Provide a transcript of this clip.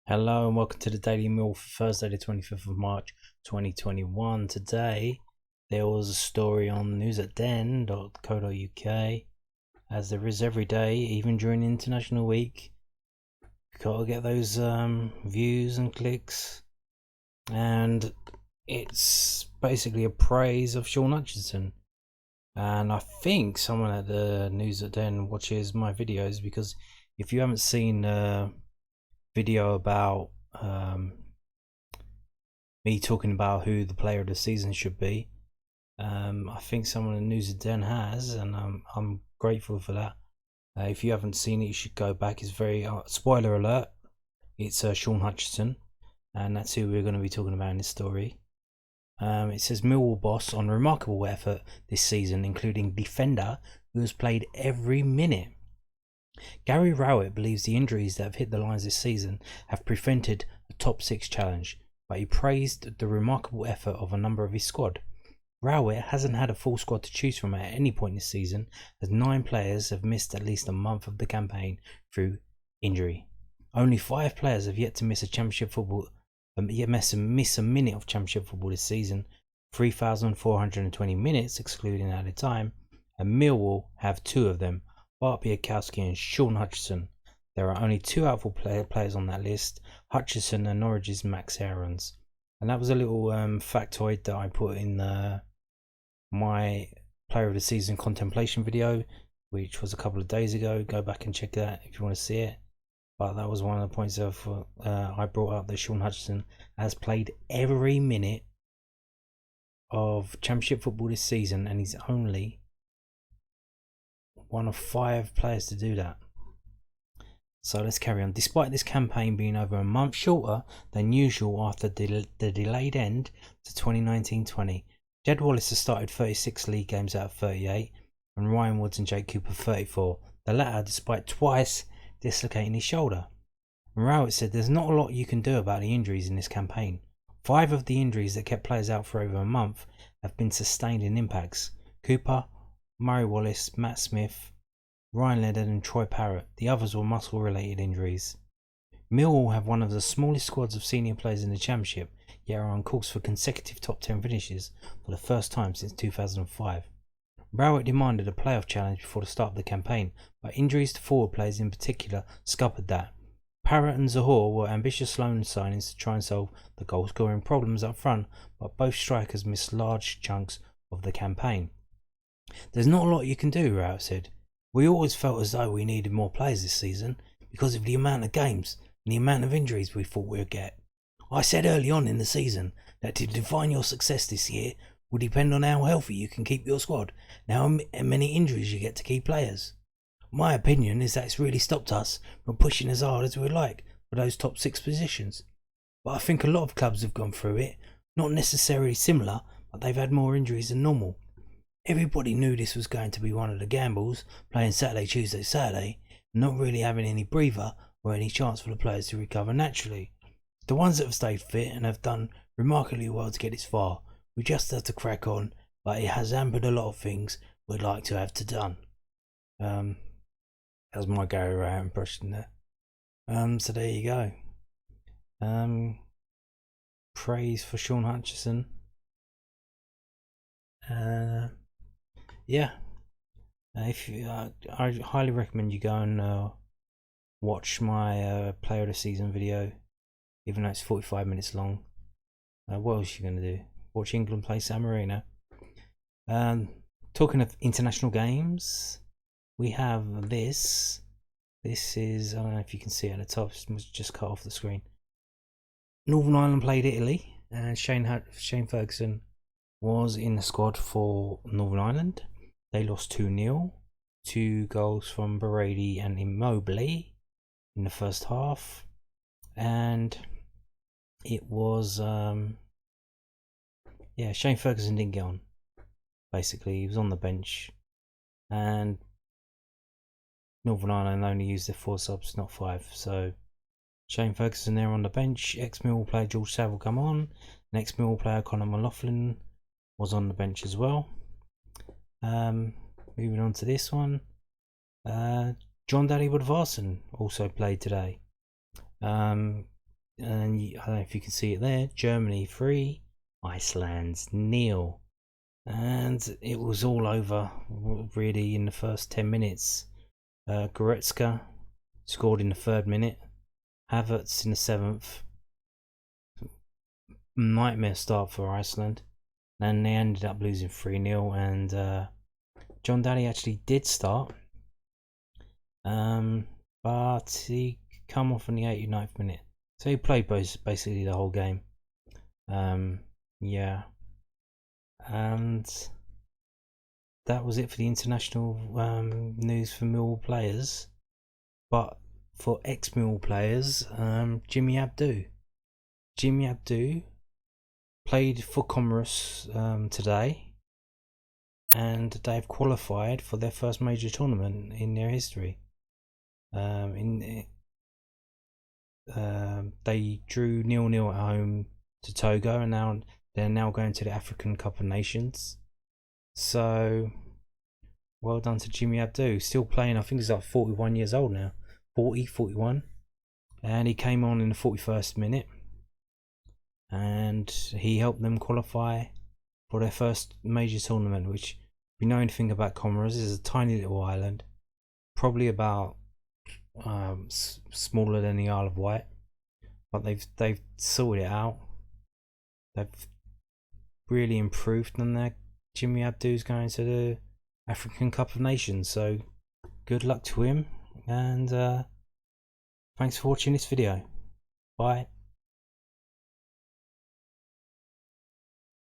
Hello and welcome to the Daily Mill for Thursday the 25th of March 2021. Today there was a story on news@den.co.uk, as there is every day, even during International Week. Gotta get those views and clicks, and it's basically a praise of Shaun Hutchinson. And I think someone at the news@den watches my videos, because if you haven't seen video about me talking about who the player of the season should be, I think someone in news@den has, and I'm grateful for that. If you haven't seen it, you should go back. It's very spoiler alert, it's Shaun Hutchinson, and that's who we're going to be talking about in this story. It says Millwall boss on remarkable effort this season, including defender who has played every minute. Gary Rowett believes the injuries that have hit the Lions this season have prevented a top 6 challenge, but he praised the remarkable effort of a number of his squad. Rowett hasn't had a full squad to choose from at any point this season, as 9 players have missed at least a month of the campaign through injury. Only 5 players have yet to miss a minute of championship football this season, 3,420 minutes excluding added time, and Millwall have 2 of them, Bart Biakowski and Shaun Hutchinson. There are only 2 outfield players on that list, Hutchinson and Norwich's Max Aarons. And that was a little factoid that I put in my player of the season contemplation video, which was a couple of days ago. Go back and check that if you want to see it. But that was one of the points of I brought up, that Shaun Hutchinson has played every minute of championship football this season, and he's only one of 5 players to do that. So let's carry on. Despite this campaign being over a month shorter than usual after the delayed end to 2019-20, Jed Wallace has started 36 league games out of 38, and Ryan Woods and Jake Cooper 34, the latter despite twice dislocating his shoulder. And Rowett said there's not a lot you can do about the injuries in this campaign. 5 of the injuries that kept players out for over a month have been sustained in impacts. Cooper, Murray Wallace, Matt Smith, Ryan Leonard and Troy Parrott. The others were muscle related injuries. Millwall have one of the smallest squads of senior players in the Championship, yet are on course for consecutive top 10 finishes for the first time since 2005. Rowett demanded a playoff challenge before the start of the campaign, but injuries to forward players in particular scuppered that. Parrott and Zahor were ambitious loan signings to try and solve the goal scoring problems up front, but both strikers missed large chunks of the campaign. There's not a lot you can do, Rowett said. We always felt as though we needed more players this season because of the amount of games and the amount of injuries we thought we'd get. I said early on in the season that to define your success this year will depend on how healthy you can keep your squad and how many injuries you get to key players. My opinion is that it's really stopped us from pushing as hard as we'd like for those top 6 positions. But I think a lot of clubs have gone through it, not necessarily similar, but they've had more injuries than normal. Everybody knew this was going to be one of the gambles, playing Saturday, Tuesday, Saturday, and not really having any breather or any chance for the players to recover naturally. The ones that have stayed fit and have done remarkably well to get this far, we just have to crack on, but it has hampered a lot of things we'd like to have done. That was my Gary Rowett impression there. So there you go. Praise for Shaun Hutchinson. Yeah, if you, I highly recommend you go and watch my player of the season video, even though it's 45 minutes long. What else are you going to do? Watch England play San Marino. Talking of international games, we have this. This is, I don't know if you can see it at the top, it's just cut off the screen. Northern Ireland played Italy, and Shane Ferguson was in the squad for Northern Ireland. They lost 2-0. 2 goals from Brady and Immobile in the first half. And it was, Shane Ferguson didn't get on. Basically, he was on the bench. And Northern Ireland only used their 4 subs, not 5. So Shane Ferguson there on the bench. Ex-Millwall player George Saville come on. And ex-Millwall player Conor McLaughlin was on the bench as well. Moving on to this one, Jón Daði Böðvarsson also played today. and I don't know if you can see it there. Germany 3, Iceland 0, and it was all over really in the first 10 minutes. Goretzka scored in the 3rd minute, Havertz in the 7th. Nightmare start for Iceland, and they ended up losing 3-0. And Jón Daði actually did start, but he come off in the 89th minute, so he played basically the whole game. Yeah, and that was it for the international news for Millwall players. But for ex-Millwall players, Jimmy Abdu played for Comoros today, and they've qualified for their first major tournament in their history. They drew 0-0 at home to Togo, and they're now going to the African Cup of Nations. So well done to Jimmy Abdu, still playing. I think he's like 41 years old now, 41, and he came on in the 41st minute, and he helped them qualify for their first major tournament, which, if you know anything about Comoros, is a tiny little island, probably about smaller than the Isle of Wight, but they've sorted it out. They've really improved on that. Jimmy Abdu's going to the African Cup of Nations, so good luck to him, and thanks for watching this video. Bye.